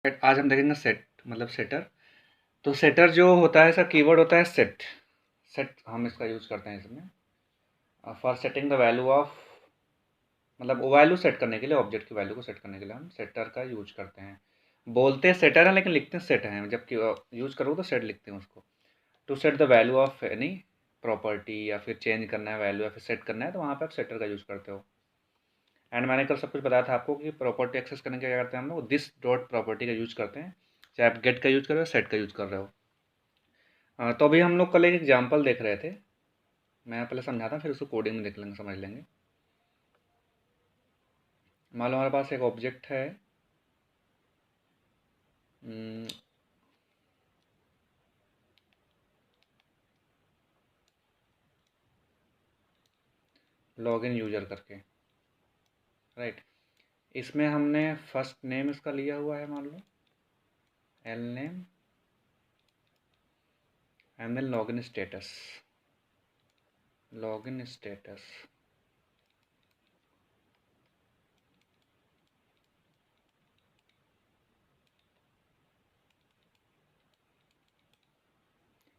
आज हम देखेंगे सेट मतलब सेटर। तो सेटर जो होता है इसका कीवर्ड होता है सेट। सेट हम इसका यूज़ करते हैं इसमें for setting the value of, मतलब वैल्यू सेट करने के लिए, ऑब्जेक्ट की वैल्यू को सेट करने के लिए हम सेटर का यूज करते हैं। बोलते हैं सेटर है लेकिन लिखते हैं सेट हैं, जबकि यूज़ करो तो सेट लिखते हैं उसको। To set the value of any property, या फिर चेंज करना है वैल्यू, या फिर सेट करना है, तो वहाँ पे आप सेटर का यूज़ करते हो। एंड मैंने कल सब कुछ बताया था आपको कि प्रॉपर्टी एक्सेस करने के क्या करते हैं हम लोग, दिस डॉट प्रॉपर्टी का यूज़ करते हैं, चाहे आप गेट का यूज़ कर रहे हो सेट का यूज़ कर रहे हो। तो अभी हम लोग कल एक एग्जाम्पल देख रहे थे, मैं पहले समझाता हूँ फिर उसको कोडिंग में देख लेंगे, समझ लेंगे। मान लो हमारे पास एक ऑब्जेक्ट है, लॉगिन यूजर करके, राइट। इसमें हमने फर्स्ट नेम इसका लिया हुआ है, मान लो L name, and then login status. Login status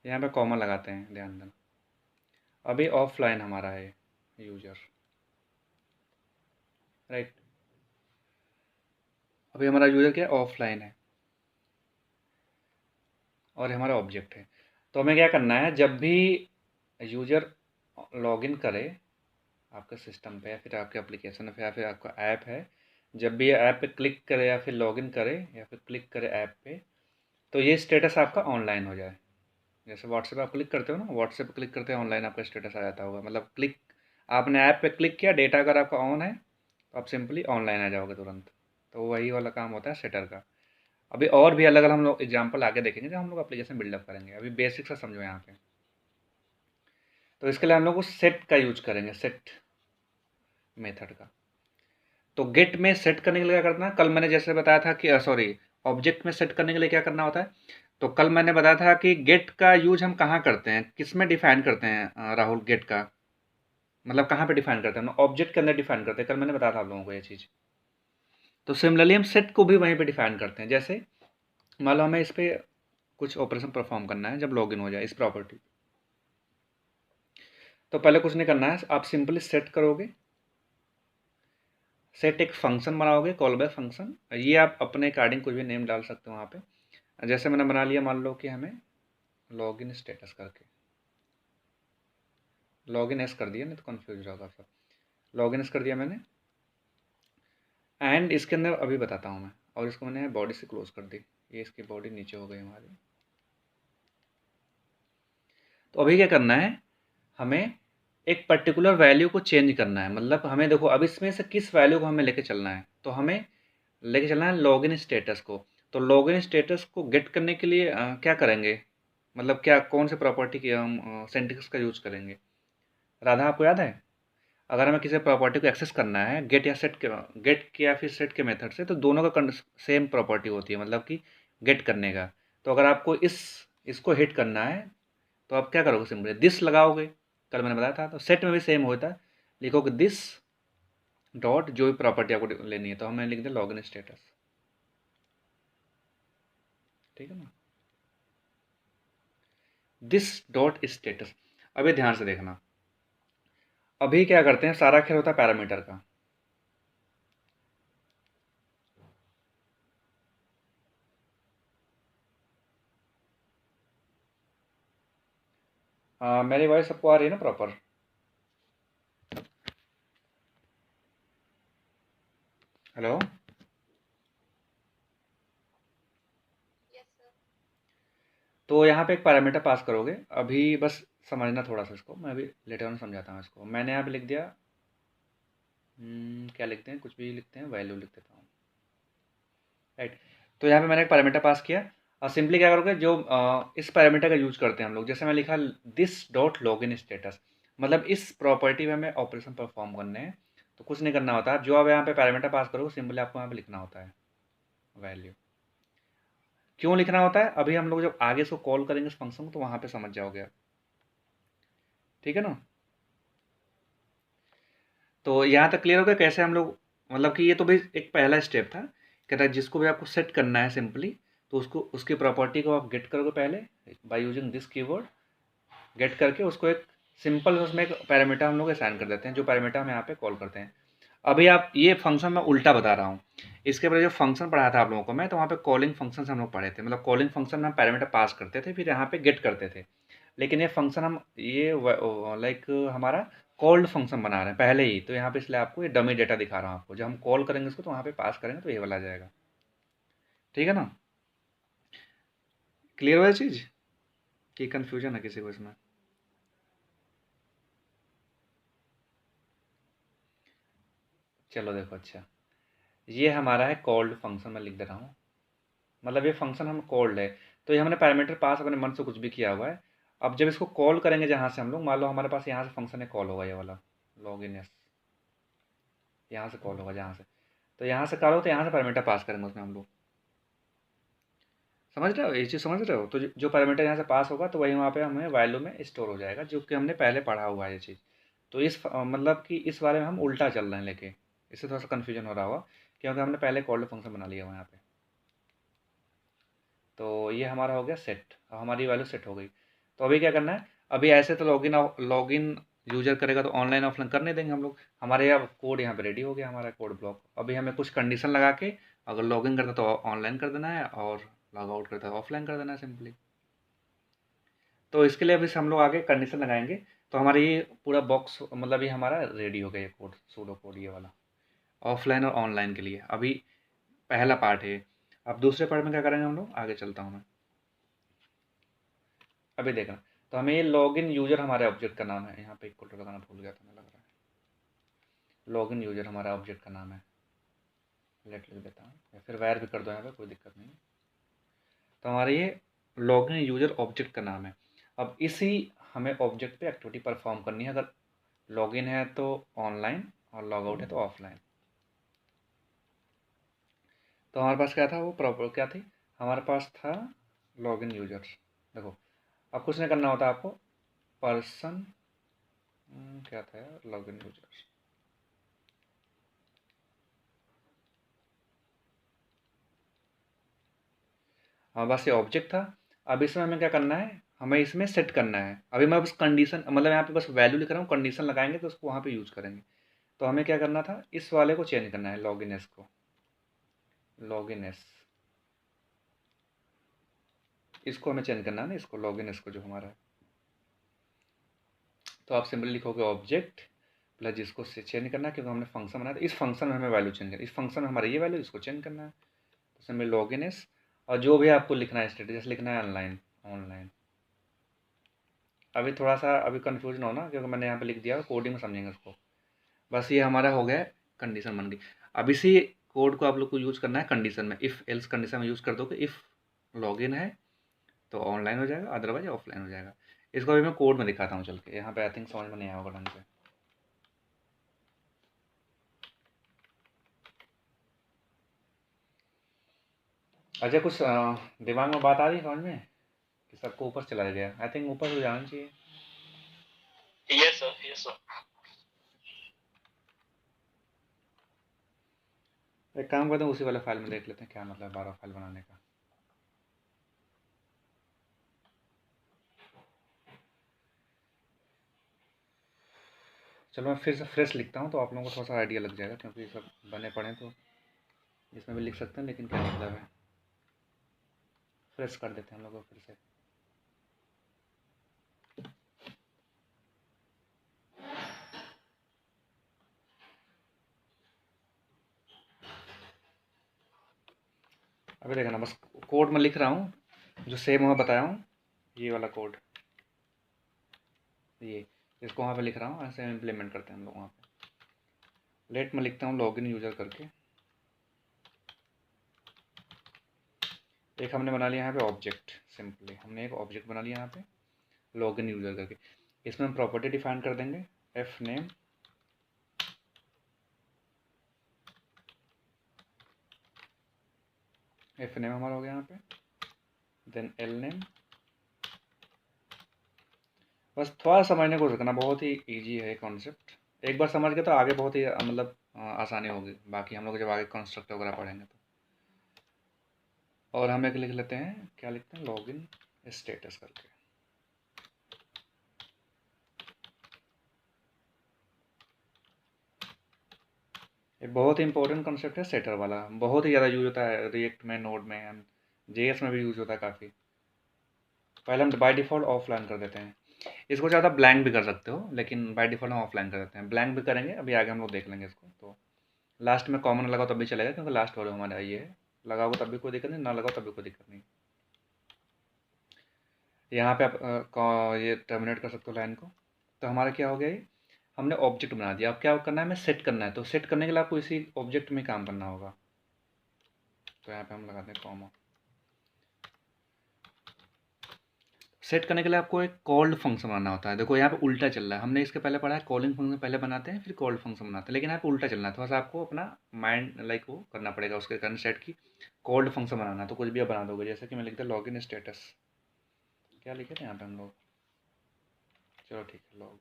यहाँ पे कॉमा लगाते हैं, ध्यान देना। अभी ऑफलाइन हमारा है यूजर, राइट। अभी हमारा यूजर क्या है, ऑफलाइन है, और ये हमारा ऑब्जेक्ट है। तो हमें क्या करना है, जब भी यूजर लॉगिन करे आपके सिस्टम पे, या फिर आपके एप्लीकेशन पे, या फिर आपका ऐप है, जब भी ये ऐप पे क्लिक करे या फिर लॉगिन करे या फिर क्लिक करे ऐप पे, तो ये स्टेटस आपका ऑनलाइन हो जाए। जैसे व्हाट्सएप आप क्लिक करते हो ना, व्हाट्सएप पे क्लिक करते हैं ऑनलाइन आपका स्टेटस आ जाता होगा, मतलब क्लिक, आपने ऐप पे क्लिक किया, डेटा अगर आपका ऑन है तो आप सिंपली ऑनलाइन आ जाओगे तुरंत। तो वही वाला काम होता है सेटर का। अभी और भी अलग अलग हम लोग एग्जाम्पल आगे देखेंगे जब हम लोग एप्लीकेशन बिल्डअप करेंगे, अभी बेसिक सा समझो यहाँ पे। तो इसके लिए हम लोग सेट का यूज करेंगे, सेट मेथड का। तो गेट में सेट करने के लिए क्या करना है, कल मैंने जैसे बताया था कि सॉरी, ऑब्जेक्ट में सेट करने के लिए क्या करना होता है। तो कल मैंने बताया था कि गेट का यूज हम कहाँ करते हैं, किस में डिफाइन करते हैं राहुल, गेट का मतलब कहाँ पे डिफाइन करते हैं, हम ऑब्जेक्ट के अंदर डिफाइन करते हैं, कल मैंने बताया था आप लोगों को ये चीज़। तो सिमिलरली हम सेट को भी वहीं पे डिफाइन करते हैं। जैसे मान लो हमें इस पर कुछ ऑपरेशन परफॉर्म करना है जब लॉगिन हो जाए इस प्रॉपर्टी, तो पहले कुछ नहीं करना है, आप सिंपली सेट करोगे। सेट एक फंक्शन बनाओगे, कॉल बैक फंक्शन, ये आप अपने अकॉर्डिंग कुछ भी नेम डाल सकते हो वहाँ पे। जैसे मैंने बना लिया, मान लो कि हमें लॉगिन स्टेटस करके, लॉगिन एस कर दिया, नहीं तो कन्फ्यूज होगा सब। लॉगिन एस कर दिया मैंने, एंड इसके अंदर अभी बताता हूँ मैं, और इसको मैंने बॉडी से क्लोज कर दी, ये इसकी बॉडी नीचे हो गई हमारी। तो अभी क्या करना है, हमें एक पर्टिकुलर वैल्यू को चेंज करना है, मतलब हमें देखो अब इसमें से किस वैल्यू को हमें लेके चलना है, तो हमें लेके चलना है लॉगिन स्टेटस को। तो लॉगिन स्टेटस को गेट करने के लिए क्या करेंगे, मतलब क्या कौन से प्रॉपर्टी की हम सिंटैक्स का यूज़ करेंगे। राधा आपको याद है, अगर हमें किसी प्रॉपर्टी को एक्सेस करना है गेट या सेट के, गेट के या फिर सेट के मेथड से, तो दोनों का सेम प्रॉपर्टी होती है, मतलब कि गेट करने का। तो अगर आपको इसको हिट करना है तो आप क्या करोगे, सिंपली दिस लगाओगे, कल मैंने बताया था। तो सेट में भी सेम होता है, लिखोगे दिस डॉट जो भी प्रॉपर्टी आपको लेनी है, तो हमें लिख दें लॉगिन स्टेटस, ठीक है ना, दिस डॉट स्टेटस। अभी ध्यान से देखना, अभी क्या करते हैं, सारा खेल होता है पैरामीटर का। मेरी वॉइस सबको आ रही है ना प्रॉपर। हेलो। तो यहाँ पे एक पैरामीटर पास करोगे, अभी बस समझना थोड़ा सा इसको, मैं अभी लेटर ऑन समझाता हूँ इसको। मैंने यहाँ पे लिख दिया, क्या लिखते हैं, कुछ भी लिखते हैं, वैल्यू लिख देता हूँ, राइट। तो यहाँ पे मैंने एक पैरामीटर पास किया, और सिंपली क्या करोगे, जो इस पैरामीटर का यूज करते हैं हम लोग, जैसे मैं लिखा दिस डॉट लॉगिन स्टेटस, मतलब इस प्रॉपर्टी में हमें ऑपरेशन परफॉर्म करने हैं। तो कुछ नहीं करना होता, जो आप यहाँ पे पैरामीटर पास करोगे सिंपली आपको यहाँ पे लिखना होता है वैल्यू। क्यों लिखना होता है, अभी हम लोग जब आगे इसको कॉल करेंगे इस फंक्शन को, तो वहाँ पे समझ जाओगे आप, ठीक है ना। तो यहाँ तक क्लियर हो गया कैसे हम लोग, मतलब कि ये तो भी एक पहला स्टेप था कहता है जिसको भी आपको सेट करना है सिंपली, तो उसको उसकी प्रॉपर्टी को आप गेट करोगे पहले by using this keyword. Get करके उसको एक सिंपल उसमें एक पैरामीटर हम लोग असाइन कर देते हैं, जो पैरामीटर हम यहाँ पे कॉल करते हैं। अभी आप ये फंक्शन मैं उल्टा बता रहा हूँ। इसके पहले जो फंक्शन पढ़ाया था आप लोगों को मैं, तो वहाँ पे कॉलिंग फंक्शन हम लोग पढ़े थे, मतलब कॉलिंग फंक्शन में हम पैरामीटर पास करते थे, फिर यहाँ पे गेट करते थे। लेकिन ये फंक्शन हम ये लाइक हमारा कॉल्ड फंक्शन बना रहे हैं पहले ही, तो यहाँ पे इसलिए आपको ये डमी डेटा दिखा रहा हूँ आपको। जब हम कॉल करेंगे इसको तो वहाँ पे पास करेंगे तो ये वाला आ जाएगा। ठीक है ना? क्लियर हुआ चीज़ कि कन्फ्यूजन है किसी को इसमें? चलो देखो, अच्छा ये हमारा है कॉल्ड फंक्शन, मैं लिख दे रहा हूँ। मतलब ये फंक्शन हम कॉल्ड है, तो ये हमने पैरामीटर पास अपने मन से कुछ भी किया हुआ है। अब जब इसको कॉल करेंगे जहाँ से हम लोग, मान लो हमारे पास यहाँ से फंक्शन है, कॉल होगा ये वाला लॉग इन एस, यहाँ से कॉल होगा जहाँ से, तो यहाँ से कॉल हो तो यहाँ से पैरामीटर पास करेंगे उसमें हम लोग। समझ रहे हो? ये चीज़ समझ रहे हो? तो जो पैरामीटर यहाँ से पास होगा तो वही वहाँ पे हमें वैल्यू में स्टोर हो जाएगा, जो कि हमने पहले पढ़ा हुआ है ये चीज़। तो मतलब कि इस बारे में हम उल्टा चल रहे हैं लेके, इससे थोड़ा सा कन्फ्यूजन हो रहा होगा, क्योंकि हमने पहले कॉल्ड फंक्शन बना लिया हुआ है यहाँ पे। तो ये हमारा हो गया सेट, अब हमारी वैल्यू सेट हो गई। तो अभी क्या करना है, अभी ऐसे तो लॉगिन यूजर करेगा तो ऑनलाइन ऑफलाइन करने देंगे हम लोग। हमारे यहाँ कोड यहाँ पे रेडी हो गया, हमारा कोड ब्लॉक। अभी हमें कुछ कंडीशन लगा के अगर लॉगिन करता तो ऑनलाइन कर देना है, और लॉग आउट करता है ऑफलाइन कर देना है सिंपली। तो इसके लिए अभी हम लोग आगे कंडीशन लगाएंगे। तो हमारा ये पूरा बॉक्स मतलब ये हमारा रेडी हो गया, ये कोड सूडो कोड ये वाला ऑफलाइन और ऑनलाइन के लिए। अभी पहला पार्ट है। अब दूसरे पार्ट में क्या करेंगे हम लोग, आगे चलता हूँ मैं। अभी देखना, तो हमें ये लॉगिन यूजर हमारे ऑब्जेक्ट का नाम है, यहाँ पे इक्वल टू लगाना भूल गया था मैं, लग रहा है। लॉगिन यूजर हमारा ऑब्जेक्ट का नाम है, लेट लिख देता हूँ, या फिर वायर भी कर दो यहाँ पे, कोई दिक्कत नहीं। तो हमारा ये लॉगिन यूजर ऑब्जेक्ट का नाम है। अब इसी हमें ऑब्जेक्ट पे एक्टिविटी परफॉर्म करनी है। अगर लॉगिन है तो ऑनलाइन, और लॉग आउट है तो ऑफलाइन। तो हमारे पास क्या था, वो प्रॉपर क्या थी, हमारे पास था लॉगिन यूजर। देखो, अब कुछ नहीं करना होता आपको, पर्सन क्या था यार, लॉगिन यूजर, हाँ बस ये ऑब्जेक्ट था। अब इसमें हमें क्या करना है, हमें इसमें सेट करना है। अभी मैं बस कंडीशन, मतलब यहाँ पे बस वैल्यू लिख रहा हूँ, कंडीशन लगाएंगे तो उसको वहाँ पे यूज़ करेंगे। तो हमें क्या करना था, इस वाले को चेंज करना है, लॉगिन एस को, लॉगिन एस, इसको हमें चेंज करना है ना, इसको लॉगिन एस को जो हमारा है। तो आप सिंपली लिखोगे ऑब्जेक्ट प्लस जिसको से चेंज करना है, क्योंकि हमने फंक्शन बनाया था, इस फंक्शन में हमें वैल्यू चेंज करना है, इस फंक्शन में हमारा ये वैल्यू, इसको चेंज करना है। तो सिंपली लॉगिन एस, और जो भी आपको लिखना है स्टेटस, जैसे लिखना है ऑनलाइन, ऑनलाइन। अभी थोड़ा सा अभी कन्फ्यूजन हो ना, क्योंकि मैंने यहाँ पे लिख दिया, कोडिंग में समझेंगे उसको। बस ये हमारा हो गया, कंडीशन बन गई। अब इसी कोड को आप लोग को यूज़ करना है कंडीशन में, इफ़ एल्स कंडीशन में यूज़ कर दो कि इफ़ लॉगिन है तो ऑनलाइन हो जाएगा, अदरवाइज ऑफलाइन हो जाएगा। इसको अभी मैं कोड में दिखाता हूँ चल के, यहाँ पे आई थिंक समझ में नहीं आया होगा ढंग से। अच्छा, कुछ दिमाग में बात आ रही है समझ में, कि सबको ऊपर चला गया? आई थिंक ऊपर हो जाना चाहिए। Yes sir, yes sir. एक काम करते हैं, उसी वाले फाइल में देख लेते हैं क्या मतलब है 12 फाइल बनाने का। चलो मैं फिर से फ्रेश लिखता हूँ, तो आप लोगों को थोड़ा सा आइडिया लग जाएगा, क्योंकि सब बने पड़े तो इसमें भी लिख सकते हैं, लेकिन क्या मतलब है, फ्रेश कर देते हैं हम लोग फिर से। अभी देखना, बस कोड में लिख रहा हूँ जो सेम मैं बताया हूँ, ये वाला कोड, ये इसको वहाँ पे लिख रहा हूँ, ऐसे इम्प्लीमेंट करते हैं हम लोग वहाँ पे। लेट में लिखता हूँ लॉगिन यूज़र करके। एक हमने बना लिया यहाँ पे ऑब्जेक्ट, सिंपली हमने एक ऑब्जेक्ट बना लिया यहाँ पे लॉगिन यूज़र करके। इसमें हम प्रॉपर्टी डिफाइन कर देंगे, एफ नेम, एफ नेम हमारा हो गया यहाँ पे, देन एल नेम। बस थोड़ा समझने को रखना, बहुत ही ईजी है कॉन्सेप्ट। एक बार समझ गए तो आगे बहुत ही मतलब आसानी होगी, बाकी हम लोग जब आगे कंस्ट्रक्ट वगैरह पढ़ेंगे तो। और हम एक लिख लेते हैं, क्या लिखते हैं, लॉगिन स्टेटस करके। ये बहुत ही इंपॉर्टेंट कॉन्सेप्ट है सेटर वाला, बहुत ही ज़्यादा यूज होता है रिएक्ट में, नोड में एंड जेएस में भी यूज होता है काफ़ी। पहले हम बाय डिफ़ॉल्ट ऑफलाइन कर देते हैं, इसको ज़्यादा ब्लैंक भी कर सकते हो, लेकिन बाय डिफ़ॉल्ट हम ऑफलाइन कर देते हैं। ब्लैंक भी करेंगे, अभी आगे हम लोग देख लेंगे इसको। तो लास्ट में कॉमन लगाओ तब भी चलेगा, क्योंकि लास्ट वाले हमारा ये है, लगाओ तब भी कोई दिक्कत नहीं, ना लगाओ तब भी कोई दिक्कत नहीं। यहाँ पे आप ये टर्मिनेट कर सकते हो लाइन को। तो हमारा क्या हो गया, ये हमने ऑब्जेक्ट बना दिया। अब क्या करना है, हमें सेट करना है। तो सेट करने के लिए आपको इसी ऑब्जेक्ट में काम करना होगा। तो यहाँ पे हम लगाते हैं कॉमा। सेट करने के लिए आपको एक कॉल्ड फंक्शन बनाना होता है। देखो यहाँ पे उल्टा चल रहा है, हमने इसके पहले पढ़ा है कॉलिंग फंक्शन पहले बनाते हैं फिर कॉल्ड फंक्शन बनाते हैं, लेकिन यहाँ पे उल्टा चलना है। थोड़ा सा आपको अपना माइंड लाइक वो करना पड़ेगा उसके कारण सेट की कॉल्ड फंक्शन बनाना है। तो कुछ भी आप बना दोगे, जैसे कि मैं लिखता लॉग इन स्टेटस, क्या लिखे थे यहाँ पे हम लोग, चलो ठीक है, लॉग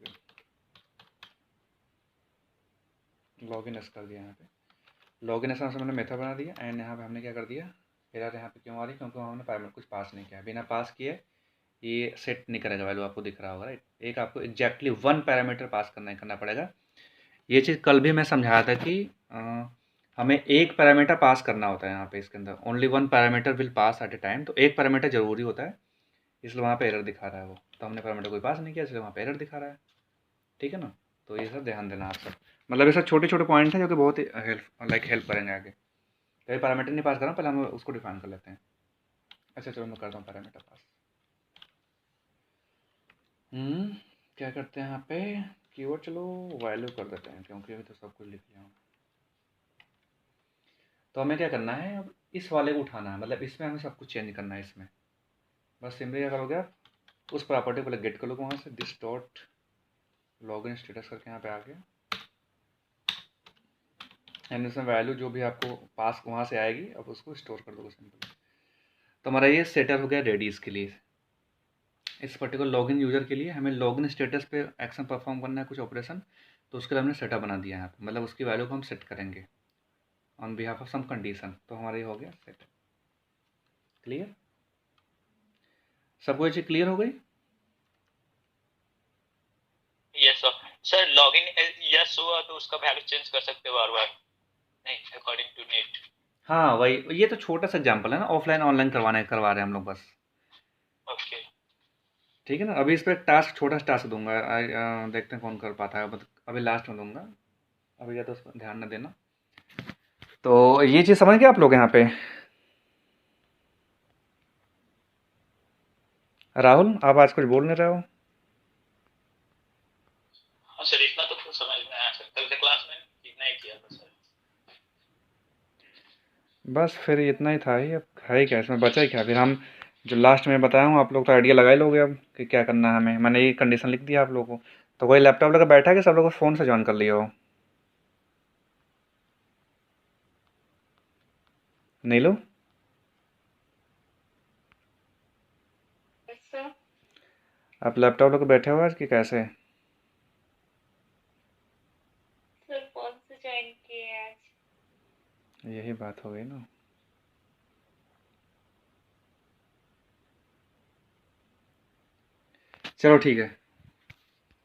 इन एस कर दिया। यहाँ पे लॉग इन एस से मैंने मेथड बना दिया एंड यहाँ पे हमने क्या कर दिया, एरर यहाँ पे क्यों आ रही है, क्योंकि हमने पैरामीटर कुछ पास नहीं किया। बिना पास किए ये सेट नहीं करेगा वैल्यू, आपको दिख रहा होगा राइट। एक आपको एग्जैक्टली वन पैरामीटर पास करना पड़ेगा। ये चीज़ कल भी मैं समझाया था कि हमें एक पैरामीटर पास करना होता है यहाँ पे इसके अंदर, only one parameter will pass at a time. तो एक पैरामीटर जरूरी होता है, इसलिए वहाँ पे एरर दिखा रहा है वो। तो हमने पैरामीटर कोई पास नहीं किया, इसलिए वहाँ पे एरर दिखा रहा है, ठीक है ना। तो ये सब ध्यान देना आप सब, मतलब ये सब छोटे छोटे पॉइंट्स हैं जो कि बहुत हेल्प करेंगे आगे। कई पैरामीटर नहीं पास कर रहा हूँ, पहले हम उसको डिफाइन कर लेते हैं। अच्छा चलो मैं करता हूँ पैरामीटर पास। क्या करते हैं यहाँ पे, कीवर्ड चलो वैल्यू कर देते हैं, क्योंकि अभी तो सब कुछ लिख लिया हूँ। तो हमें क्या करना है, अब इस वाले को उठाना है, मतलब इसमें हमें सब कुछ चेंज करना है इसमें। बस सिंपली क्या करोगे आप, उस प्रॉपर्टी को गेट कर लो वहाँ से, this dot log in status करके यहाँ पे आ गया एंड इसमें वैल्यू जो भी आपको पास वहाँ से आएगी अब उसको स्टोर कर दो सिंपल। तो हमारा ये सेटअप हो गया रेडी। इसके लिए इस पर्टिकुलर लॉगिन यूज़र के लिए हमें लॉगिन स्टेटस पे एक्शन परफॉर्म करना है कुछ ऑपरेशन, तो उसके लिए हमने सेटअप बना दिया है यहाँ पे, मतलब उसकी वैल्यू को हम सेट करेंगे on behalf of some condition. तो हमारा ये हो गया सेट। क्लियर, सबको ये चीज़ क्लियर हो गई। Yes sir. Sir login yes हुआ तो उसका वैल्यू चेंज कर सकते हो बार बार, नहीं अकॉर्डिंग टू नीड। हाँ वही, ये तो छोटा सा एग्जाम्पल है ना, ऑफलाइन ऑनलाइन करवा रहे हैं हम लोग बस, ओके ठीक है ना। अभी इस पर एक टास्क, छोटा सा टास्क दूंगा, देखते हैं कौन कर पाता है, अभी लास्ट में दूंगा, अभी ज़्यादा उस पर ध्यान न देना। तो ये चीज़ समझ गए आप लोग यहाँ पे। राहुल आप आज कुछ बोल नहीं रहे हो। हाँ सर, इतना तो समझ में आया सर, कल के क्लास में इतना ही किया था सर। बस फिर इतना ही था ही, अब है ही क्या इसमें, बचा ही क्या फिर। हम जो लास्ट में बताया हूँ आप लोग तो आइडिया लगा ही लोगे अब कि क्या करना है हमें। मैंने ये कंडीशन लिख दिया आप लोगों को। तो कोई लैपटॉप लेकर बैठा है कि सब लोग फ़ोन से ज्वाइन कर लिया हो, नीलू। आप लैपटॉप लेकर बैठे हो आज कि कैसे। सर कौन से ज्वाइन किए आज। यही बात हो गई ना। चलो ठीक है,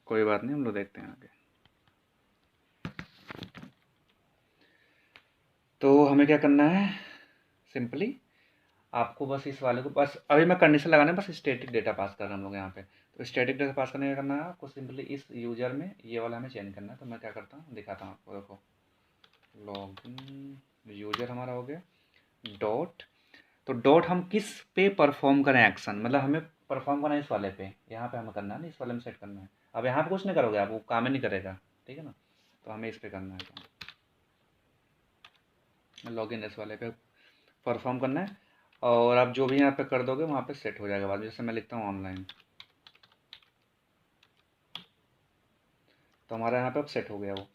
कोई बात नहीं, हम लोग देखते हैं आगे। तो हमें क्या करना है, सिंपली आपको बस इस वाले को, बस अभी मैं कंडीशन लगाना है, बस स्टैटिक डेटा पास कर रहे हैं हम लोग यहाँ पे। तो स्टैटिक डेटा पास करने का करना है आपको, सिंपली इस यूजर में ये वाला हमें चेंज करना है। तो मैं क्या करता हूँ दिखाता हूँ आपको, देखो लॉगिन यूजर हमारा हो गया डॉट। तो डॉट हम किस पे परफॉर्म करें एक्शन, मतलब हमें परफॉर्म करना है इस वाले पे, यहाँ पे हमें करना है ना, इस वाले में सेट करना है। अब यहाँ पे कुछ नहीं करोगे आप, वो काम ही नहीं करेगा, ठीक है ना। तो हमें इस पे करना है, लॉगिन इस वाले पे परफॉर्म करना है। और आप जो भी यहाँ पे कर दोगे वहाँ पे सेट हो जाएगा बाद में। जैसे मैं लिखता हूँ ऑनलाइन, तो हमारा यहाँ पे अब सेट हो गया वो।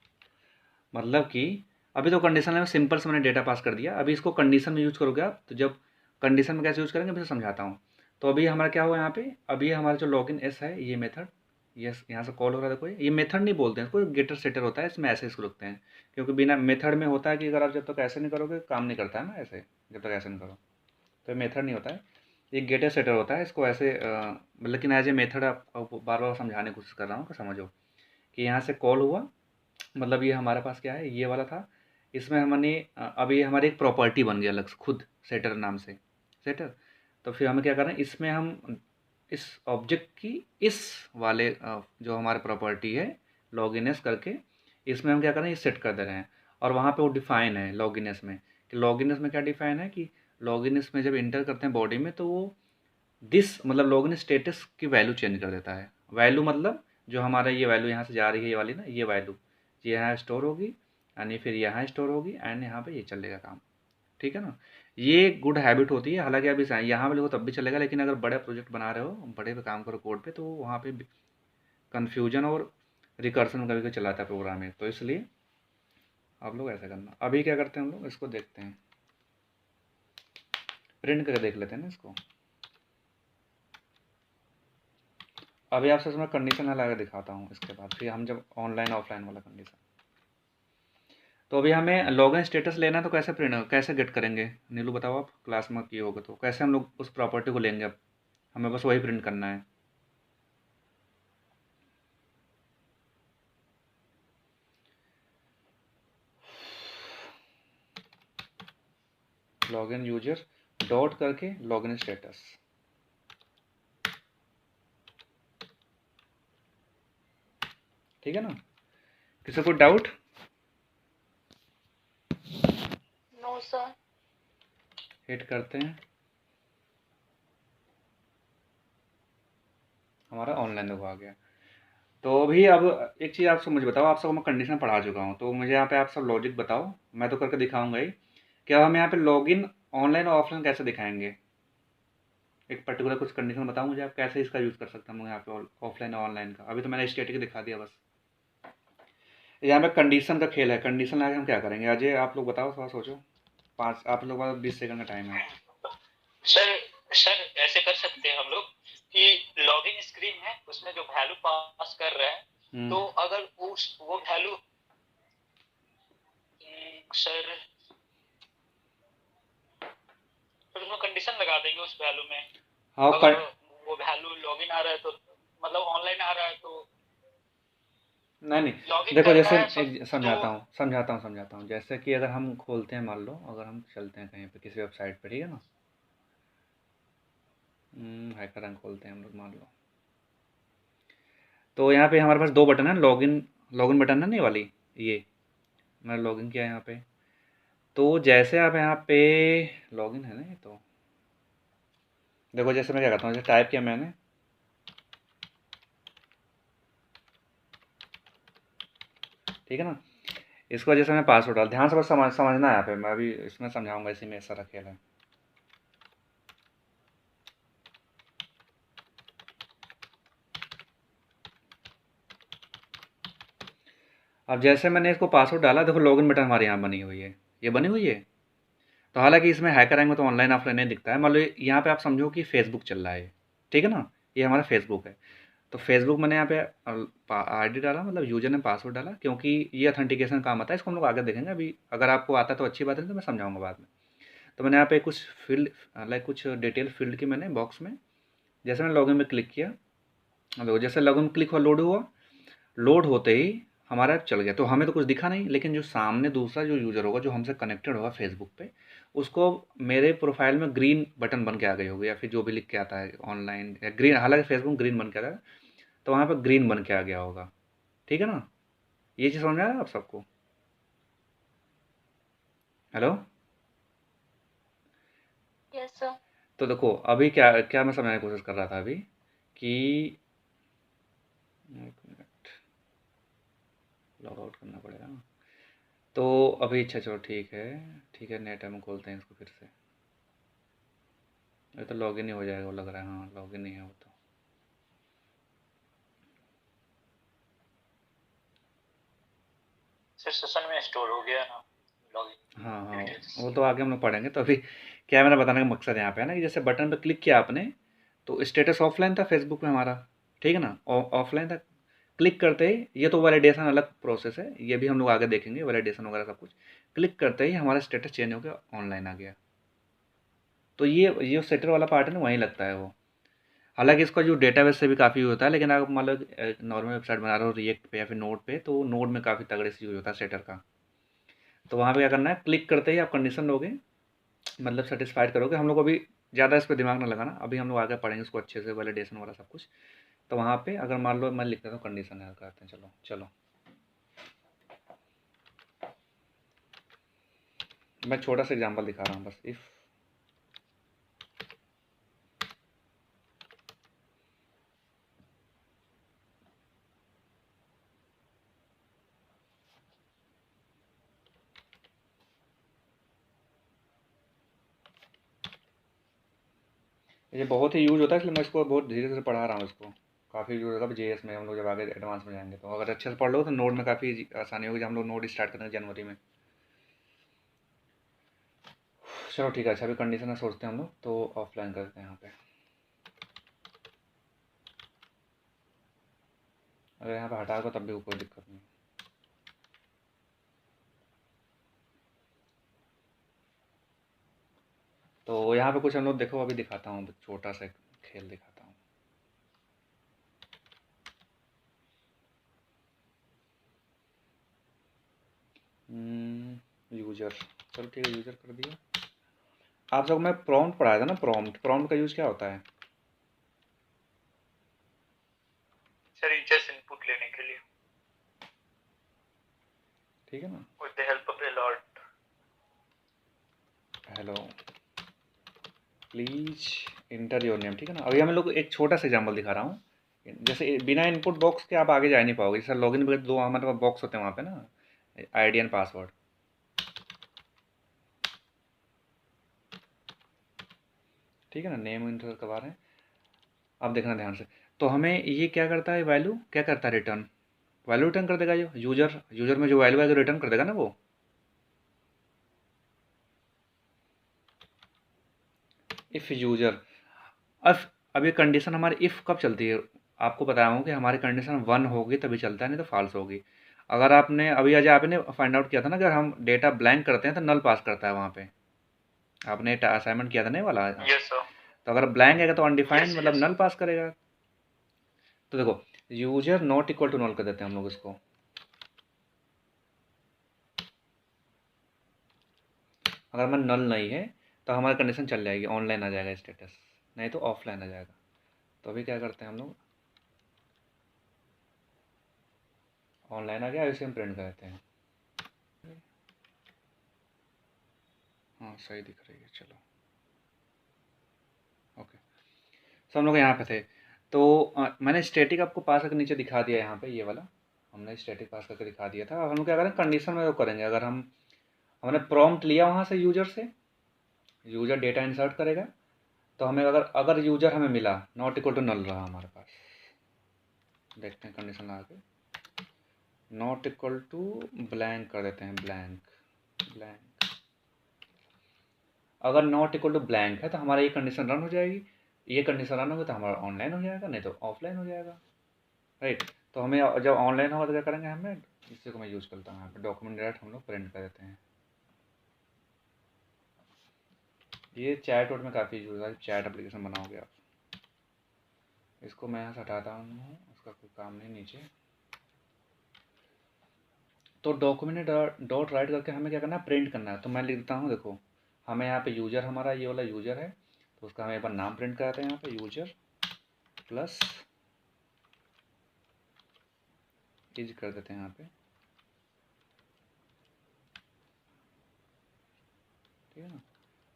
मतलब कि अभी तो कंडीशन में सिंपल से मैंने डेटा पास कर दिया, अभी इसको कंडीशन में यूज करोगे आप। तो जब कंडीशन में कैसे यूज करेंगे मैं समझाता हूँ। तो अभी हमारा क्या हुआ यहाँ पे, अभी हमारा जो लॉगिन एस है ये मेथड, ये यहाँ से कॉल हो रहा है। देखो ये मेथड नहीं बोलते हैं इसको, गेटर सेटर होता है, इसमें ऐसे इसको लिखते हैं। क्योंकि बिना मेथड में होता है कि अगर आप जब तक ऐसे नहीं करोगे काम नहीं करता है ना, ऐसे जब तक ऐसे नहीं करो। तो मेथड नहीं होता है, ये गेटर सेटर होता है। इसको ऐसे लेकिन एज ए मेथड आपको बार बार समझाने की कोशिश कर रहा हूँ कि समझो कि यहाँ से कॉल हुआ, मतलब ये हमारे पास क्या है, ये वाला था। इसमें हमने अब ये हमारी एक प्रॉपर्टी बन गया अलग से खुद, सेटर नाम से, सेटर। तो फिर हमें क्या करना है, इसमें हम इस ऑब्जेक्ट की इस वाले जो हमारे प्रॉपर्टी है लॉगिनएस करके, इसमें हम क्या कर रहे हैं, ये सेट कर दे रहे हैं। और वहाँ पे वो डिफ़ाइन है लॉगिनएस में, कि लॉगिनएस में क्या डिफ़ाइन है कि लॉगिनएस में जब इंटर करते हैं बॉडी में, तो वो दिस मतलब लॉगिन स्टेटस की वैल्यू चेंज कर देता है। वैल्यू मतलब जो हमारा ये वैल्यू यहाँ से जा रही है, ये वाली ना, ये वैल्यू ये यहाँ स्टोर होगी, यानी फिर यहाँ स्टोर होगी, एंड यहाँ पे ये चलेगा काम। ठीक है ना, ये गुड हैबिट होती है। हालांकि अभी यहाँ पे लिखो तब भी चलेगा, लेकिन अगर बड़े प्रोजेक्ट बना रहे हो, बड़े पे काम करो कोड पे, तो वहाँ पे कन्फ्यूजन और रिकर्सन कभी कभी चलाता है प्रोग्राम में, तो इसलिए आप लोग ऐसा करना। अभी क्या करते हैं हम लोग, इसको देखते हैं, प्रिंट करके देख लेते हैं ना इसको। अभी आपसे इसमें कंडीशन लगा के दिखाता हूँ, इसके बाद फिर हम जब ऑनलाइन ऑफलाइन वाला कंडीशन। तो अभी हमें लॉगिन स्टेटस लेना है, तो कैसे प्रिंट कैसे गेट करेंगे नीलू, बताओ आप, क्लास में किए होगे तो कैसे हम लोग उस प्रॉपर्टी को लेंगे। अब हमें बस वही प्रिंट करना है। लॉगिन यूजर डॉट करके लॉगिन स्टेटस। ठीक है ना, किसी को डाउट? No sir. हिट करते हैं, हमारा ऑनलाइन देखो आ गया। तो अभी अब एक चीज़ आप सब मुझे बताओ, आप सबको मैं कंडीशन पढ़ा चुका हूँ, तो मुझे यहाँ पे आप सब लॉजिक बताओ, मैं तो करके दिखाऊंगा ही। क्या हम यहाँ पे लॉगिन ऑनलाइन और ऑफलाइन कैसे दिखाएंगे, एक पर्टिकुलर कुछ कंडीशन बताओ मुझे, आप कैसे इसका यूज़ कर सकता हूँ यहाँ पे ऑफलाइन और ऑनलाइन का। अभी तो मैंने स्टैटिक दिखा दिया बस, यहाँ पे कंडीशन का खेल है। कंडीशन लगा के हम क्या करेंगे, अजय आप लोग बताओ, थोड़ा सोचो। आप लोग पास 20 सेकंड का टाइम है। सर सर ऐसे कर सकते हैं हम लोग कि लॉगिन स्क्रीन है, उसमें जो वैल्यू पास कर रहे हैं, तो अगर वो वैल्यू सर फिर उसमें कंडीशन लगा देंगे उस वैल्यू में। हाँ, अगर वो वैल्यू लॉगिन आ रहा है तो मतलब ऑनलाइन आ रहा है तो नहीं लॉगिन देखो, कर जैसे रहा है एक समझाता हूँ। जैसे कि अगर हम खोलते हैं, मान लो अगर हम चलते हैं कहीं पे किसी वेबसाइट पे, ठीक है ना, हैकर रंग खोलते हैं हम लोग, मान लो। तो यहाँ पे हमारे पास दो बटन है, लॉगिन बटन है ना, ये वाली, ये मैंने लॉगिन किया यहाँ पे। तो जैसे आप यहाँ पे लॉगिन है ना, ये तो देखो, जैसे मैं क्या करता हूँ, जैसे टाइप किया मैंने, ठीक है ना, इसको वजह से मैं पासवर्ड डाल, ध्यान से बस समझना है यहाँ पे, मैं अभी इसमें समझाऊंगा, इसी में सारा खेल है। अब जैसे मैंने इसको पासवर्ड डाला, देखो लॉगिन बटन हमारे यहाँ बनी हुई है, ये बनी हुई है। तो हालांकि इसमें हैकर रैंक में तो ऑनलाइन ऑफलाइन नहीं दिखता है। मान लो यहाँ पे आप समझो कि फेसबुक चल रहा है, ठीक है ना, ये हमारा फेसबुक है। तो फेसबुक मैंने यहाँ पे आईडी डाला, मतलब यूजर ने पासवर्ड डाला, क्योंकि ये अथेंटिकेशन काम आता है। इसको हम लोग आगे देखेंगे, अभी अगर आपको आता है तो अच्छी बात है, तो मैं समझाऊंगा बाद में। तो मैंने यहाँ पे कुछ फील्ड, लाइक कुछ डिटेल फील्ड की मैंने बॉक्स में, जैसे मैंने लॉगिन में क्लिक किया, देखो जैसे लॉगिन में क्लिक हुआ, लोड होते ही हमारा ऐप चल गया। तो हमें तो कुछ दिखा नहीं, लेकिन जो सामने दूसरा जो यूज़र होगा, जो हमसे कनेक्टेड होगा फेसबुक पे, उसको मेरे प्रोफाइल में ग्रीन बटन बन के आ गई होगी, या फिर जो भी लिख के आता है ऑनलाइन या ग्रीन, हालांकि फेसबुक ग्रीन बन के आता है, तो वहाँ पर ग्रीन बन के आ गया होगा। ठीक है ना, ये चीज़ समझ में आया आप सबको? हेलो। Yes sir. तो देखो अभी क्या क्या मैं समझाने की कोशिश कर रहा था अभी, कि एक मिनट, लॉग आउट करना पड़ेगा ना। तो अभी अच्छा चलो ठीक है, नेट हम खोलते हैं इसको फिर से। ये तो लॉगिन ही हो जाएगा वो लग रहा है, हाँ लॉगिन ही है वो तो। सर सेशन में स्टोर हो गया ना लॉगिन। हाँ, वो तो आगे हम लोग पढ़ेंगे। तो अभी क्या मेरा बताने का मकसद यहाँ पे है ना, कि जैसे बटन पे क्लिक किया आपने, तो स्टेटस ऑफलाइन था फेसबुक में हमारा, ठीक है ना, ऑफलाइन था। क्लिक करते ही, ये तो वैलिडेशन अलग प्रोसेस है, ये भी हम लोग आगे देखेंगे, वैलिडेशन वगैरह सब कुछ। क्लिक करते ही हमारा स्टेटस चेंज हो गया, ऑनलाइन आ गया। तो ये जो सेटर वाला पार्ट है ना वहीं लगता है वो। हालांकि इसका जो डेटाबेस से भी काफ़ी होता है, लेकिन आप मान लो नॉर्मल वेबसाइट बना रहे हो रिएक्ट पे या फिर नोड पे, तो नोड में काफ़ी तगड़े से यूज होता है सेटर का। तो वहाँ पे क्या करना है, क्लिक करते ही आप कंडीशन लोगे, मतलब सेटिस्फाइड करोगे। हम लोग अभी ज़्यादा इस पर दिमाग ना लगाना, अभी हम लोग आगे पढ़ेंगे उसको अच्छे से, वैलिडेशन वाला सब कुछ। तो वहाँ पे अगर मान लो मैं लिख देता हूँ कंडीशन है करते हैं, चलो चलो मैं छोटा सा एग्जांपल दिखा रहा हूँ बस। इफ़ ये बहुत ही यूज होता है, इसलिए मैं इसको बहुत धीरे धीरे पढ़ा रहा हूँ इसको। काफ़ी यूज होगा जेएस में, हम लोग जब आगे एडवांस में जाएंगे तो अगर अच्छे से पढ़ लो तो नोड में काफ़ी आसानी होगी, जब हम लोग नोड स्टार्ट करेंगे जनवरी में। चलो ठीक है, अच्छा अभी कंडीशन सोचते हैं हम लोग, तो ऑफलाइन करते हैं यहाँ पे। अगर यहाँ पे हटा दो तब भी कोई दिक्कत नहीं। तो यहाँ पे कुछ हम लोग देखो, अभी दिखाता हूँ, छोटा सा खेल दिखाता हूँ। यूजर, चलो ठीक है यूजर कर दिया। आप सबको मैं प्रॉम्प्ट पढ़ाया था ना, प्रॉम्प्ट का यूज क्या होता है? सर जस्ट इनपुट लेने के लिए, ठीक है ना, with the help of a lot. Hello please enter your name, ठीक है ना। अभी हम लोग एक छोटा सा एग्जाम्पल दिखा रहा हूँ, जैसे बिना इनपुट बॉक्स के आप आगे जा नहीं पाओगे। जैसे लॉगिन पे दो हमारे पास बॉक्स होते हैं वहाँ पे ना, आईडी एंड पासवर्ड, ठीक है ना, नेम इंटर करवा रहे हैं। अब देखना ध्यान से, तो हमें ये क्या करता है, वैल्यू क्या करता है, रिटर्न वैल्यू रिटर्न कर देगा। जो यूजर में जो वैल्यू है रिटर्न कर देगा ना वो। इफ़ यूजर, अब ये कंडीशन हमारी इफ़ कब चलती है, आपको बताया हूँ कि हमारी कंडीशन 1 होगी तभी चलता है, नहीं तो फॉल्स होगी। अगर आपने अभी आज आपने फाइंड आउट किया था ना, अगर हम डेटा ब्लैंक करते हैं तो नल पास करता है वहाँ पे, आपने असाइनमेंट किया था नहीं वाला। Yes sir. तो अगर ब्लैंक है तो अनडिफाइंड यस मतलब यस। नल पास करेगा। तो देखो user not equal to null कर देते हैं हम लोग इसको। अगर हमारा नल नहीं है तो हमारी कंडीशन चल जाएगी, ऑनलाइन आ जाएगा स्टेटस, नहीं तो ऑफलाइन आ जाएगा। तो अभी क्या करते हैं हम लोग, ऑनलाइन आ गया, इसे हम प्रिंट कर देते हैं। हाँ सही दिख रही है, चलो ओके। सो हम लोग यहाँ पे थे, तो मैंने स्टैटिक आपको पास करके नीचे दिखा दिया, यहाँ पे ये वाला हमने स्टैटिक पास करके दिखा दिया था। अब हम लोग क्या करें, कंडीशन में वो करेंगे। अगर हमने प्रॉम्प्ट लिया वहाँ से, यूजर से, यूजर डेटा इंसर्ट करेगा, तो हमें अगर अगर यूजर हमें मिला नॉट इक्वल टू नल रहा हमारे पास, देखते हैं कंडीशन लगा के, नॉट इक्वल टू ब्लैंक कर देते हैं, ब्लैंक। अगर नॉट इक्वल टू ब्लैंक है तो हमारा ये कंडीशन रन हो जाएगी, ये कंडीशन रन होगी तो हमारा ऑनलाइन हो जाएगा, नहीं तो ऑफलाइन हो जाएगा, राइट। तो हमें जब ऑनलाइन होगा तो क्या करेंगे, हमें इसी को मैं यूज़ करता हूँ यहाँ पे, डॉक्यूमेंट डायरेक्ट हम लोग प्रिंट कर देते हैं। ये चैट वोट में काफ़ी यूज़ होता है, चैट एप्लीकेशन बनाओगे आप। इसको मैं यहाँ से हटाता हूँ, उसका कोई काम नहीं नीचे। तो डॉक्यूमेंट डॉट राइट करके हमें क्या करना है, प्रिंट करना है। तो मैं लिख देता हूँ, देखो हमें यहाँ पे यूजर, हमारा ये वाला यूजर है, तो उसका हमें एक बार नाम प्रिंट कराते हैं यहाँ पे, यूजर प्लस इज कर देते हैं यहाँ पे, ठीक है ना।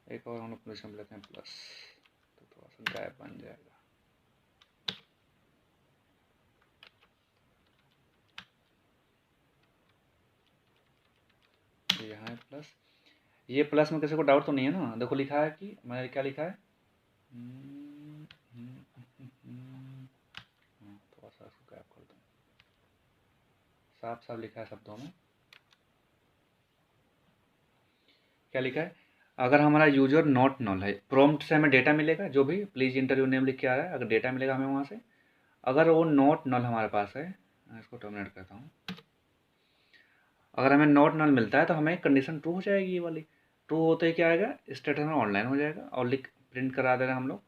एक और हम लोग पोजिशन लेते हैं प्लस, तो थोड़ा सा गैप बन जाएगा। यहाँ है प्लस, ये प्लस में किसी को डाउट तो नहीं है ना, देखो लिखा है कि मैंने क्या लिखा है, थोड़ा सा इसको गैप कर दूँ, साफ साफ लिखा है शब्दों में। क्या लिखा है, अगर हमारा यूजर नॉट नल है, प्रॉम्प्ट से हमें डेटा मिलेगा, जो भी प्लीज़ इंटरव्यू नेम लिख के आ रहा है, अगर डेटा मिलेगा हमें वहाँ से। अगर वो नॉट नल हमारे पास है, मैं इसको टर्मिनेट करता हूँ। अगर हमें नॉट नल मिलता है तो हमें कंडीशन ट्रू हो जाएगी ये वाली। ट्रू होते ही क्या आएगा, स्टेटस में ऑनलाइन हो जाएगा और लिख प्रिंट करा देना हम लोग,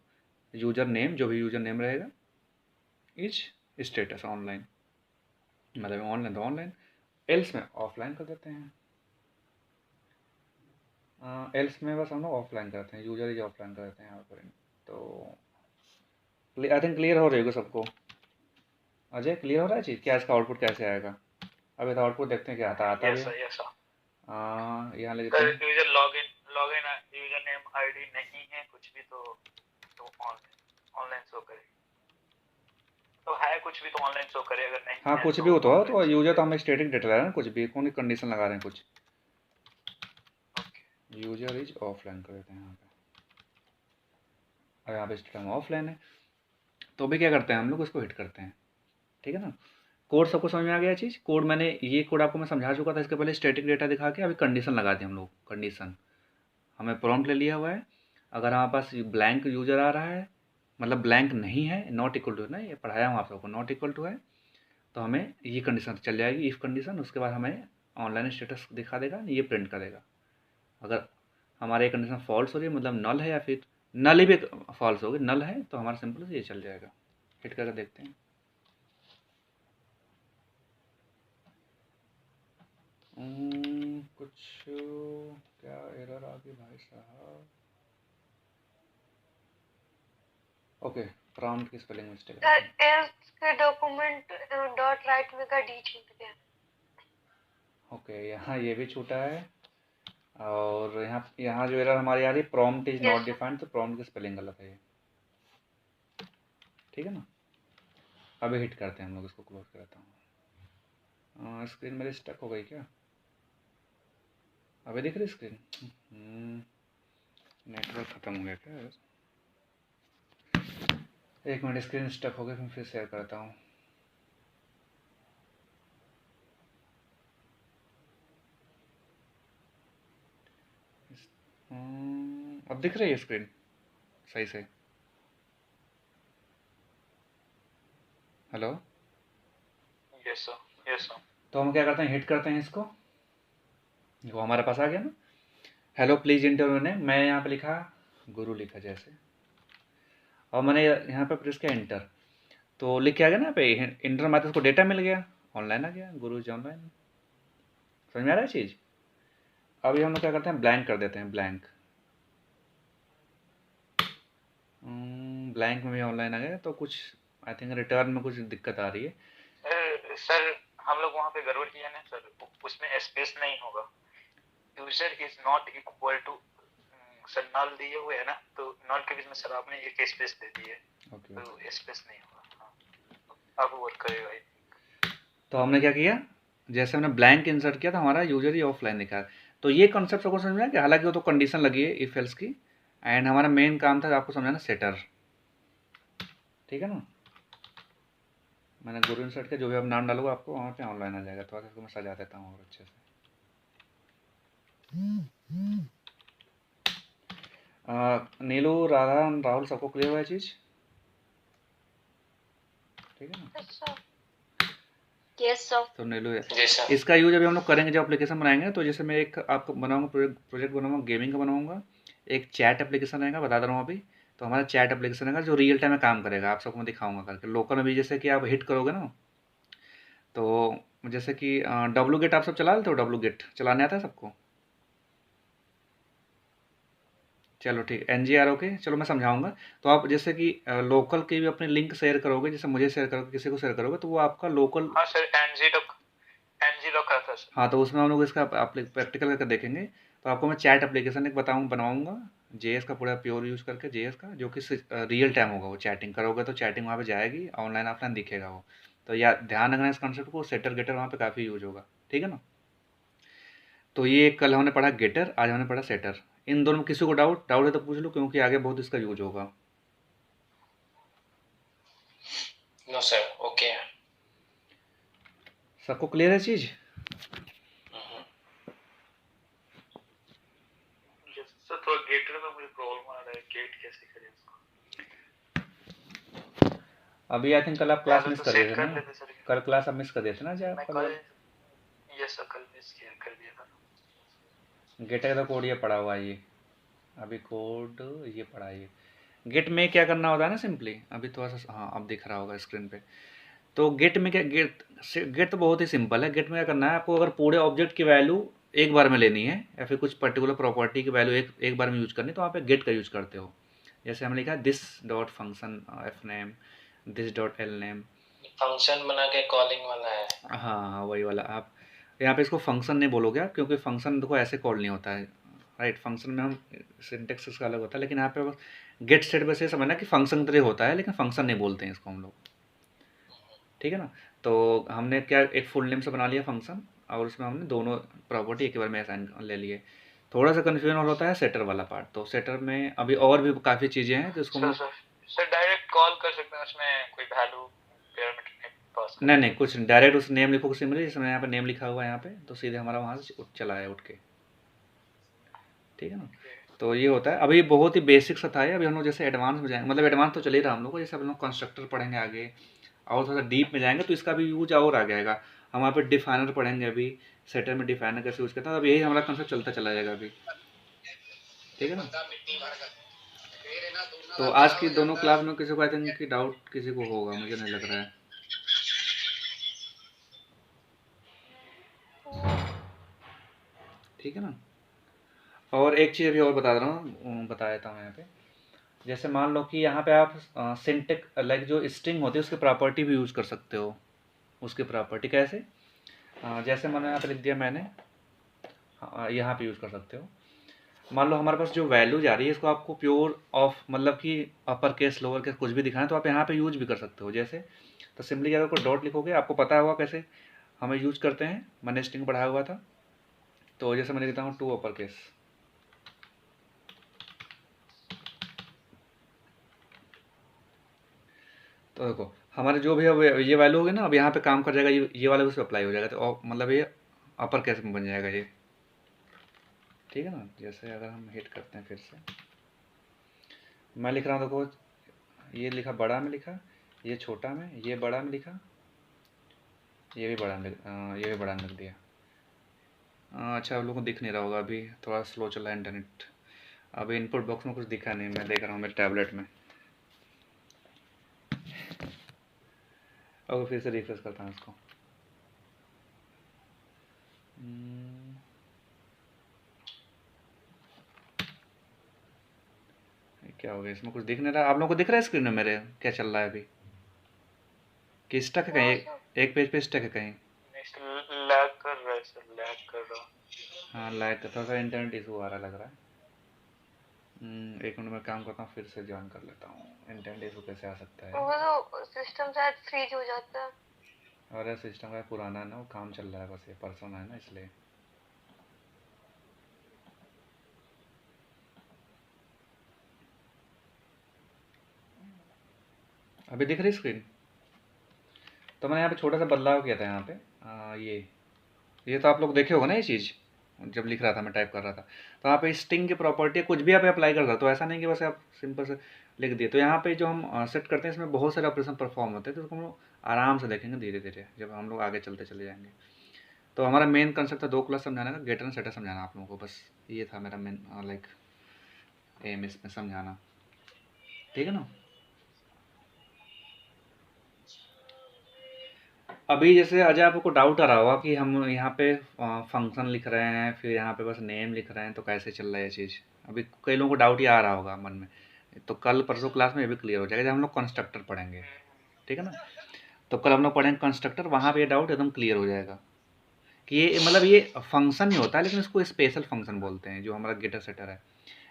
यूज़र नेम जो भी यूज़र नेम रहेगा इज स्टेटस ऑनलाइन, मतलब ऑनलाइन तो ऑनलाइन, एल्स में ऑफलाइन कर देते हैं। एल्स में बस हम लोग ऑफलाइन करते हैं, यूजर इज ऑफलाइन कर देते हैं यहाँ पर। तो आई थिंक क्लियर हो रही होगी सबको। अजय क्लियर हो रहा है चीज़, क्या इसका आउटपुट कैसे आएगा? अब इसका आउटपुट देखते हैं क्या आता भी है। यहाँ ले लेते हैं user login user name ID नहीं है कुछ भी तो ऑनलाइन शो करे, तो है कुछ भी तो ऑनलाइन शो करे, अगर नहीं हाँ है कुछ भी हो तो यूजर तो हमें स्टैटिक डेटा है ना, कुछ भी कौन कंडीशन लगा रहे हैं कुछ, यूजर इज ऑफलाइन कर देते हैं यहाँ पे। और यहाँ पे स्टेटस ऑफलाइन है, तो अभी क्या करते हैं हम लोग उसको हिट करते हैं, ठीक है ना। कोड सबको समझ में आ गया चीज़, कोड मैंने ये कोड आपको मैं समझा चुका था इसके पहले, स्टैटिक डेटा दिखा के अभी कंडीशन लगा दी हम लोग। कंडीशन हमें प्रॉम्प्ट ले लिया हुआ है, अगर हमारे पास ब्लैंक यूजर आ रहा है, मतलब ब्लैंक नहीं है, नॉट इक्वल टू है ना, ये पढ़ाया हूँ आप सबको, नॉट इक्वल टू है तो हमें ये कंडीशन चल जाएगी, इफ़ कंडीशन, उसके बाद हमें ऑनलाइन स्टेटस दिखा देगा, ये प्रिंट करेगा। अगर हमारे ये कंडीशन फॉल्स हो रही है, मतलब नल है, या फिर नल ही भी फॉल्स होगी, नल है तो हमारा सिंपल से ये चल जाएगा। हिट करके देखते हैं। कुछ क्या एरर आ गई भाई साहब? ओके, प्रॉम्प्ट की स्पेलिंग मिस्टेक है। एल्स के डॉक्यूमेंट डॉट राइट में का डी छूट गया। ओके, यहाँ ये भी छूटा है, और यहाँ जो एरर हमारी आ रही है, प्रॉम्प्ट इज नॉट डिफाइंड, तो प्रॉम्प्ट की स्पेलिंग गलत है ये, ठीक है ना। अभी हिट करते हैं हम लोग, इसको क्लोज करता हूँ। स्क्रीन मेरी स्टक हो गई क्या? अभी दिख रही स्क्रीन? नेटवर्क ख़त्म हो गया क्या? एक मिनट, स्क्रीन स्टक हो गई, मैं फिर शेयर करता हूँ। अब दिख रही है स्क्रीन सही से? हेलो? Yes sir. तो हम क्या करते हैं, हिट करते हैं इसको, वो हमारे पास आ गया ना, हेलो प्लीज इंटर ने, मैं यहाँ पे लिखा गुरु लिखा जैसे, और मैंने यहाँ पे प्रेस किया एंटर, तो लिख के आ गया ना यहाँ पे इंटर मात्र उसको डेटा मिल गया, ऑनलाइन आ गया, गुरु जी ऑनलाइन। समझ में आ रहा है चीज़? अभी हम लोग क्या करते हैं, ब्लैंक कर देते हैं, ब्लैंक ब्लैंक में भी ऑनलाइन आ गया, तो कुछ आई थिंक रिटर्न में कुछ दिक्कत आ रही है। सर हम लोग वहाँ पे गड़बड़ किया ना सर, उसमें स्पेस नहीं होगा, user is not equal to sir null दिए हुए है ना, तो नल के बीच में सर आपने एक स्पेस दे दी है, तो स्पेस नहीं होगा। अब वर्क करेगा। तो हमने क्या किया, जैसे हमने ब्लैंक इंसर्ट किया तो हमारा यूजर ही ऑफलाइन दिखा। तो ये कॉन्सेप्ट सबको समझ में आया कि हालांकि वो तो कंडीशन लगी है इफ एल्स की, एंड हमारा मेन काम था आपको समझाना सेटर, ठीक है ना। मैंने गुरु इंसर्ट किया, जो भी आप नाम डालोगे आपको वहाँ पे ऑनलाइन आ जाएगा। तो इसको मैं सजा देता हूँ और अच्छे से। नीलू, राधा, राहुल, सबको क्लियर हुआ है चीज़? ठीक है ना। Yes sir. तो नीलू इसका यूज अभी हम लोग करेंगे जब एप्लीकेशन बनाएंगे। तो जैसे मैं एक आपको बनाऊंगा प्रोजेक्ट बनाऊंगा, गेमिंग का बनाऊंगा, एक चैट एप्लीकेशन रहेगा, बता दे रहा हूँ अभी। तो हमारा चैट एप्लीकेशन रहेगा जो रियल टाइम में काम करेगा, आप सबको मैं दिखाऊंगा करके। लोकल में भी जैसे कि आप हिट करोगे ना, तो जैसे कि डब्लू गेट आप सब चला लेते हो, डब्लू गेट चलाने आता है सबको? चलो ठीक, NGR ओके, चलो मैं समझाऊंगा। तो आप जैसे कि लोकल की भी अपनी लिंक शेयर करोगे, जैसे मुझे शेयर करोगे, किसी को शेयर करोगे, तो वो आपका लोकल। हाँ सर, NG का था सर। हाँ, तो उसमें हम लोग इसका प्रैक्टिकल करके देखेंगे। तो आपको मैं चैट एप्लीकेशन एक बनाऊंगा, JS का पूरा प्योर यूज़ करके, JS का, जो कि रियल टाइम होगा। वो चैटिंग करोगे तो चैटिंग वहाँ पे जाएगी, ऑनलाइन ऑफलाइन दिखेगा वो। तो या ध्यान रखना इस कॉन्सेप्ट को, सेटर गेटर वहाँ पे काफ़ी यूज होगा, ठीक है ना। तो ये कल हमने पढ़ा गेटर, आज हमने पढ़ा सेटर। इन दोनों में किसी को डाउट है तो पूछ लो, क्योंकि आगे बहुत इसका यूज होगा। No sir, okay. सबको क्लियर है चीज़? सर थोड़ा गेटर में मुझे प्रॉब्लम आ रहा है, गेट कैसे करें इसको? अभी आई थिंक कल आप क्लास मिस कर दिए थे ना, कल क्लास आप मिस कर दिए थे ना, जब कल, यस सर, कल मिस कर दिया था। गेट का तो कोड ये पड़ा हुआ है, ये अभी कोड ये पड़ा है। ये गेट में क्या करना होता है ना, सिंपली अभी थोड़ा सा, हाँ अब दिख रहा होगा स्क्रीन पे। तो गेट में क्या, गेट तो बहुत ही सिंपल है। गेट में क्या करना है आपको, अगर पूरे ऑब्जेक्ट की वैल्यू एक बार में लेनी है या फिर कुछ पर्टिकुलर प्रॉपर्टी की वैल्यू एक बार में यूज करनी है, तो वहाँ पे गेट का यूज करते हो। जैसे हमने लिखा this dot function F name, this dot L name, function बना के कॉलिंग वाला है। हाँ हाँ वही वाला। आप यहाँ पे इसको फंक्शन नहीं बोलोगे आप, क्योंकि फंक्शन देखो ऐसे कॉल नहीं होता है, राइट। फंक्शन में हम सिंटेक्स इसका अलग होता है, लेकिन यहाँ पे गेट स्टेट बस ये समझना कि फंक्शन तरह होता है, लेकिन फंक्शन नहीं बोलते हैं इसको हम लोग, ठीक है ना। तो हमने क्या एक फुल नेम से बना लिया फंक्शन, और उसमें हमने दोनों प्रॉपर्टी एक ही बार में असाइन ले लिए। थोड़ा सा कन्फ्यूजन होता है सेटर वाला पार्ट, तो सेटर में अभी और भी काफ़ी चीज़ें हैं तो इसको हम सर सर डायरेक्ट कॉल कर सकते हैं, उसमें कोई वैल्यू पैरामीटर नहीं पास नहीं नहीं कुछ डायरेक्ट उस नेम लिखो, सिंपली जिसमें यहाँ पे नेम लिखा हुआ है यहाँ पे, तो सीधे हमारा वहाँ से चला है उठ के, ठीक है ना। तो ये होता है। अभी बहुत ही बेसिक सा था ये, अभी हम लोग जैसे एडवांस में जाएंगे, मतलब एडवांस तो चल ही रहा हम लोग को, जैसे हम लोग कंस्ट्रक्टर पढ़ेंगे आगे और थोड़ा सा डीप में जाएंगे तो इसका भी यूज और आ जाएगा। हम वहाँ पे डिफाइनर पढ़ेंगे, अभी सेटर में डिफाइनर कैसे यूज करता है, अब यही हमारा कंसेप्ट चलता चला जाएगा अभी, ठीक है ना। तो आज की दोनों क्लास में किसी को आई थिंक कि डाउट किसी को होगा, मुझे नहीं लग रहा है। ठीक है ना। और एक चीज़ अभी और बता रहा हूँ, बता देता हूँ यहाँ पे। जैसे मान लो कि यहाँ पे आप सिंटेक लाइक जो स्ट्रिंग होती है उसकी प्रॉपर्टी भी यूज़ कर सकते हो। उसकी प्रॉपर्टी कैसे, जैसे मैंने यहाँ पे लिख दिया मैंने, यहाँ पे यूज़ कर सकते हो। मान लो हमारे पास जो वैल्यू जा रही है इसको आपको प्योर ऑफ मतलब कि अपर केस लोअर केस कुछ भी दिखाना है तो आप यहाँ पे यूज भी कर सकते हो। जैसे तो सिंपली अगर कोई डॉट लिखोगे, आपको पता होगा कैसे हमें यूज करते हैं, मैंने स्ट्रिंग पढ़ाया हुआ था। तो जैसे मैं लिखता हूँ टू अपर केस, तो देखो हमारे जो भी अब ये वैल्यू होगी ना, अब यहाँ पे काम कर जाएगा, ये वाला उस पर अप्लाई हो जाएगा, तो मतलब ये अपर केस में बन जाएगा ये, ठीक है ना। जैसे अगर हम हिट करते हैं फिर से, मैं लिख रहा हूँ देखो, ये लिखा बड़ा में लिखा, ये छोटा में, ये बड़ा में लिखा, ये भी बड़ा में ये भी बड़ा में लिख दिया। अच्छा आप लोगों को दिख नहीं रहा होगा, अभी थोड़ा स्लो चल रहा है इंटरनेट। अभी इनपुट बॉक्स में कुछ दिखा नहीं, मैं देख रहा हूँ मेरे टैबलेट में। और फिर से रिफ्रेश करता हूँ इसको। क्या हो गया, इसमें कुछ दिख नहीं रहा। आप लोगों को दिख रहा है स्क्रीन में मेरे क्या चल रहा है अभी, कि स्टक है कहीं, एक पेज पे स्टक है कहीं? लैग कर रहा है सर, लैग कर रहा है। हाँ लैग का थोड़ा सा इंटरनेट इशू आ रहा लग रहा है। एक मिनट में काम करता हूँ, फिर से ज्वाइन कर लेता हूँ। इंटरनेट इशू कैसे आ सकता है? वो तो सिस्टम शायद फ्रीज हो जाता है। अरे सिस्टम का पुराना है ना, वो काम चल रहा है बस, ये पर्सन है ना इसलिए। अभी दिख रही स्क्रीन? तो मैंने यहाँ पे छोटा सा बदलाव किया था यहाँ पे, ये तो आप लोग देखे होगा ना ये चीज़, जब लिख रहा था मैं टाइप कर रहा था। तो यहाँ पे स्ट्रिंग की प्रॉपर्टी कुछ भी आप अप्लाई कर सकते हो, तो ऐसा नहीं कि बस आप सिंपल से लिख दिए। तो यहाँ पे जो हम सेट करते हैं इसमें बहुत सारे ऑपरेशन परफॉर्म होते हैं, तो उसको हम लोग आराम से देखेंगे धीरे धीरे जब हम लोग आगे चलते चले जाएंगे। तो हमारा मेन कंसेप्ट था 2 क्लास समझाने का, गेटर एंड सेटर समझाना आप लोगों को, बस ये था मेरा मेन लाइक एम इसमें समझाना, ठीक है ना। अभी जैसे अजय आपको डाउट आ रहा होगा कि हम यहाँ पे फंक्शन लिख रहे हैं, फिर यहाँ पे बस नेम लिख रहे हैं, तो कैसे चल रहा है ये चीज़। अभी कई लोगों को डाउट ये आ रहा होगा मन में, तो कल परसों क्लास में ये भी क्लियर हो जाएगा जब हम लोग कंस्ट्रक्टर पढ़ेंगे, ठीक है ना। तो कल हम लोग पढ़ेंगे कंस्ट्रक्टर, वहाँ पे ये डाउट एकदम क्लियर हो जाएगा कि ये मतलब ये फंक्शन नहीं होता है, लेकिन इसको स्पेशल फंक्शन बोलते हैं। जो हमारा गेटर सेटर है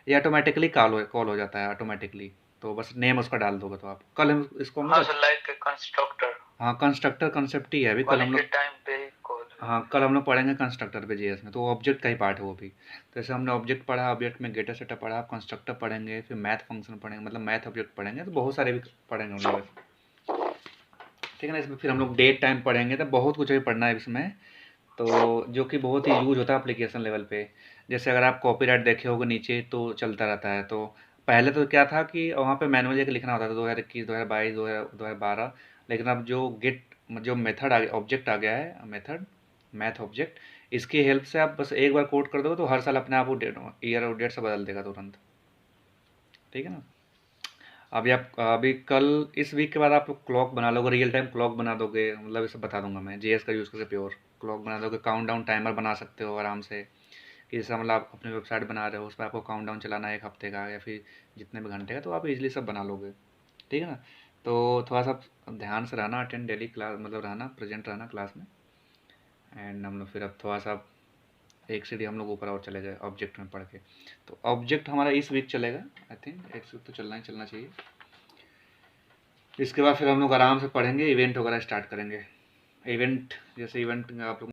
ये ऑटोमेटिकली कॉल हो जाता है ऑटोमेटिकली, तो बस नेम उसका डाल दोगे तो आप कल हम इसको हम लाइक कंस्ट्रक्टर। हाँ कंस्ट्रक्टर कंसेप्ट ही है अभी, कल हम लोग टाइम पे कॉल, हाँ कल हम लोग पढ़ेंगे कंस्ट्रक्टर पे जीएस में, तो वो ऑब्जेक्ट का ही पार्ट है वो भी। तो जैसे हमने ऑब्जेक्ट पढ़ा, ऑब्जेक्ट में गेटर सेटअप पढ़ा, कंस्ट्रक्टर पढ़ेंगे, फिर मैथ फंक्शन पढ़ेंगे, मतलब मैथ ऑब्जेक्ट पढ़ेंगे, तो बहुत सारे भी पढ़ेंगे हम लोग, ठीक है ना। इसमें फिर हम लोग डेट टाइम पढ़ेंगे, तो बहुत कुछ अभी पढ़ना है इसमें, तो जो कि बहुत ही यूज होता है एप्लीकेशन लेवल पे। जैसे अगर आप कॉपीराइट देखे होगे नीचे तो चलता रहता है, तो पहले तो क्या था कि वहाँ पे मैनुअली जाकर लिखना होता था 2021 2022 2012, लेकिन अब जो गेट जो मेथड आ गया, ऑब्जेक्ट आ गया है, मेथड मैथ ऑब्जेक्ट। इसकी हेल्प से आप बस एक बार कोड कर दोगे तो हर साल अपने आप वो ईयर और डेट से बदल देगा तुरंत, ठीक है ना। अभी कल इस वीक के बाद आप क्लॉक बना लोगे, रियल टाइम क्लॉक बना दोगे, मतलब इसे बता दूंगा मैं, JS का यूज़ करके प्योर क्लॉक बना दोगे, काउंट डाउन टाइमर बना सकते हो आराम से, कि जैसे मतलब आप अपनी वेबसाइट बना रहे हो, उस पर आपको काउंट डाउन चलाना है 1 हफ्ते का या फिर जितने भी घंटे का, तो आप इजीली सब बना लोगे, ठीक है ना। तो थोड़ा सा ध्यान से रहना, अटेंड डेली क्लास, मतलब रहना, प्रेजेंट रहना क्लास में। एंड हम लोग फिर अब थोड़ा सा एक सीढ़ी हम लोग ऊपर और चले जाए ऑब्जेक्ट में पढ़ के। तो ऑब्जेक्ट हमारा इस वीक चलेगा, आई थिंक एक वीक तो चलना चाहिए। इसके बाद फिर हम लोग आराम से पढ़ेंगे, इवेंट वगैरह स्टार्ट करेंगे। इवेंट जैसे इवेंट आप लोग